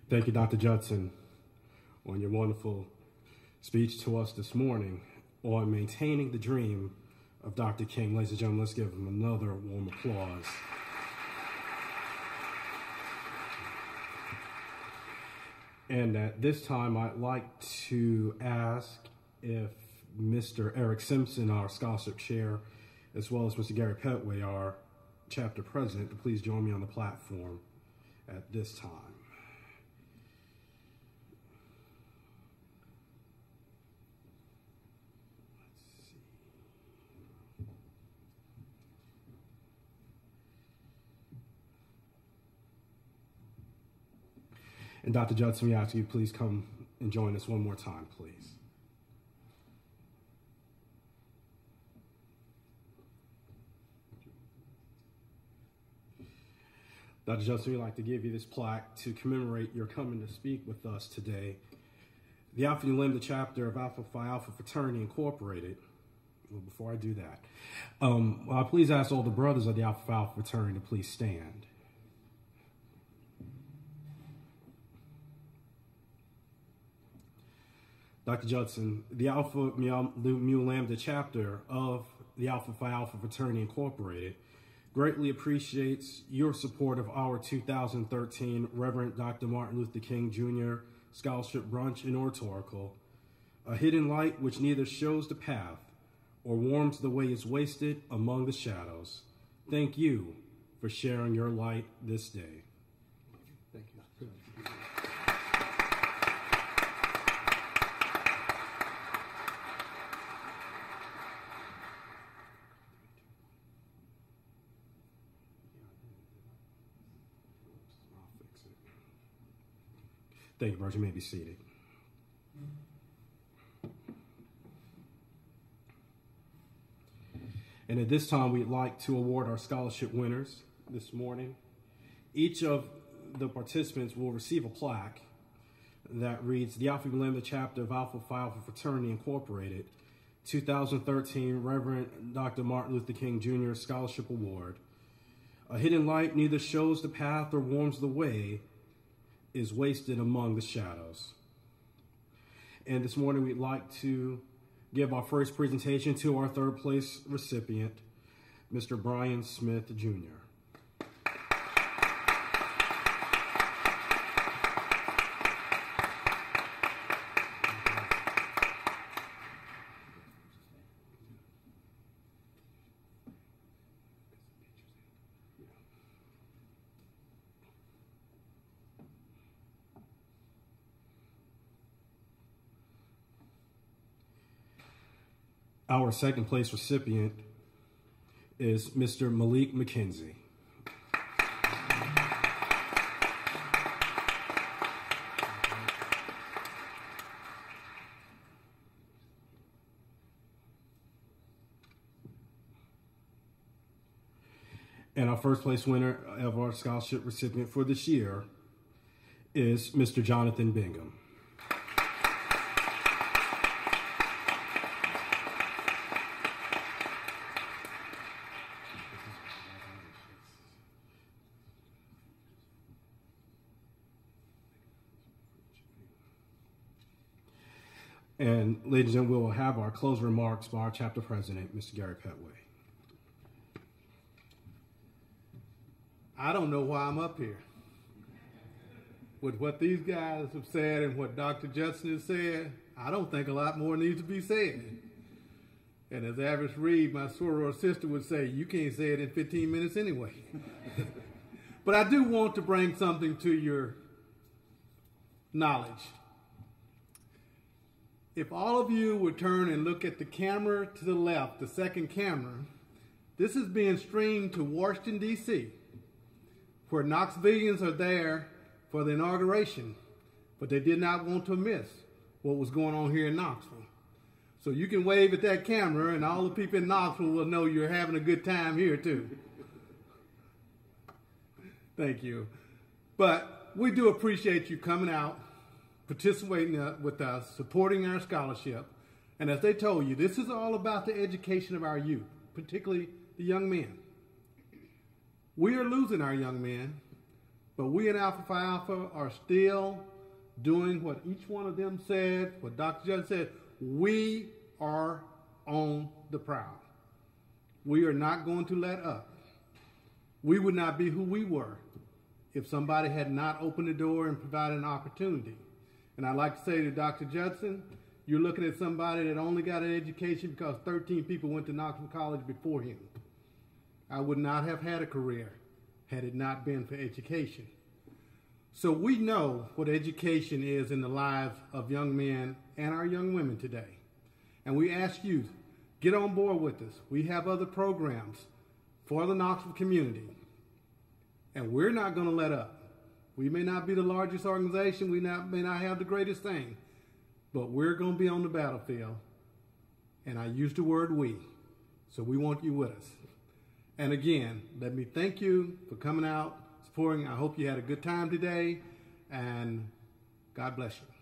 Thank you, Dr. Judson, on your wonderful speech to us this morning on maintaining the dream of Dr. King. Ladies and gentlemen, let's give him another warm applause. And at this time, I'd like to ask if Mr. Eric Simpson, our scholarship chair, as well as Mr. Gary Pettway, our chapter president, to please join me on the platform at this time. And Dr. Judson, we ask you please come and join us one more time, please. Dr. Judson, we'd like to give you this plaque to commemorate your coming to speak with us today. The Alpha and Lambda chapter of Alpha Phi Alpha Fraternity Incorporated. Well, before I do that, please ask all the brothers of the Alpha Phi Alpha Fraternity to please stand. Dr. Judson, the Alpha Mu Lambda chapter of the Alpha Phi Alpha Fraternity Incorporated greatly appreciates your support of our 2013 Reverend Dr. Martin Luther King Jr. Scholarship Brunch and Oratorical, a hidden light which neither shows the path or warms the way is wasted among the shadows. Thank you for sharing your light this day. Thank you. Thank you, Virgin. You may be seated. And at this time, we'd like to award our scholarship winners this morning. Each of the participants will receive a plaque that reads, the Alpha Lambda chapter of Alpha Phi Alpha Fraternity Incorporated, 2013 Reverend Dr. Martin Luther King Jr. Scholarship Award. A hidden light neither shows the path or warms the way is wasted among the shadows. And this morning we'd like to give our first presentation to our third place recipient, Mr. Brian Smith, Jr. Our second place recipient is Mr. Malik McKenzie. And our first place winner of our scholarship recipient for this year is Mr. Jonathan Bingham. And ladies and gentlemen, we will have our closing remarks by our chapter president, Mr. Gary Pettway. I don't know why I'm up here. With what these guys have said and what Dr. Judson has said, I don't think a lot more needs to be said. And as Average Reed, my soror sister, would say, you can't say it in 15 minutes anyway. But I do want to bring something to your knowledge. If all of you would turn and look at the camera to the left, the second camera, this is being streamed to Washington, D.C., where Knoxvillians are there for the inauguration, but they did not want to miss what was going on here in Knoxville. So you can wave at that camera, and all the people in Knoxville will know you're having a good time here, too. Thank you. But we do appreciate you coming out, participating with us, supporting our scholarship. And as they told you, this is all about the education of our youth, particularly the young men. We are losing our young men But we in Alpha Phi Alpha are still doing what each one of them said, what Dr. Judson said. We are on the prowl. We are not going to let up. We would not be who we were if somebody had not opened the door and provided an opportunity. And I'd like to say to Dr. Judson, you're looking at somebody that only got an education because 13 people went to Knoxville College before him. I would not have had a career had it not been for education. So we know what education is in the lives of young men and our young women today. And we ask you, get on board with us. We have other programs for the Knoxville community. And we're not going to let up. We may not be the largest organization. We may not have the greatest thing. But we're going to be on the battlefield. And I use the word we. So we want you with us. And again, let me thank you for coming out, supporting. I hope you had a good time today. And God bless you.